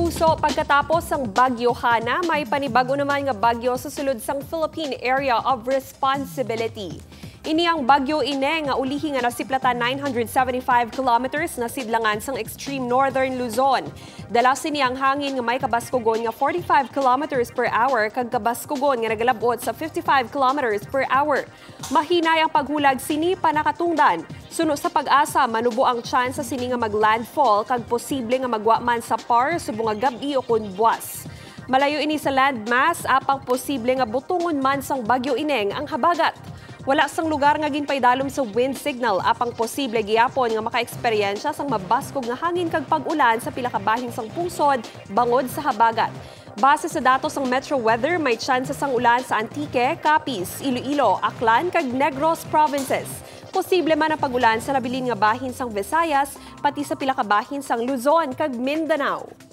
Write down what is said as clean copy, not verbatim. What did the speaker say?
puso pagkatapos ang Bagyo Hana, may panibago naman nga bagyo sa sulod sang Philippine Area of Responsibility. Ini ang Bagyo Ine nga ulihi nga nasiplatan 975 kilometers na sidlangan sang extreme northern Luzon. Dala sini ang hangin nga may kabaskugon nga 45 kilometers per hour kag kabaskugon nga nagalabot sa 55 kilometers per hour. Mahinay ang paghulag sini panakatungdan. Suno sa pag-asa, manubo ang chance sa sini nga maglandfall kag posible nga magwa man sa par subong nga gabi o kun buwas. Malayo ini sa landmass apang posible nga butungon man sang Bagyo Ineng ang habagat. Wala sang lugar nga ginpaydalom sa wind signal apang posible giyapon nga maka-eksperyensya sang mabaskog nga hangin kag pag-ulan sa pila ka bahin sang pungsod bangod sa habagat. Base sa datos ng Metro Weather, may chance sang ulan sa Antique, Capiz, Iloilo, Aklan kag Negros provinces. Posible man ang pag-ulan sa labilin nga bahin sang Visayas pati sa pila ka bahin sang Luzon kag Mindanao.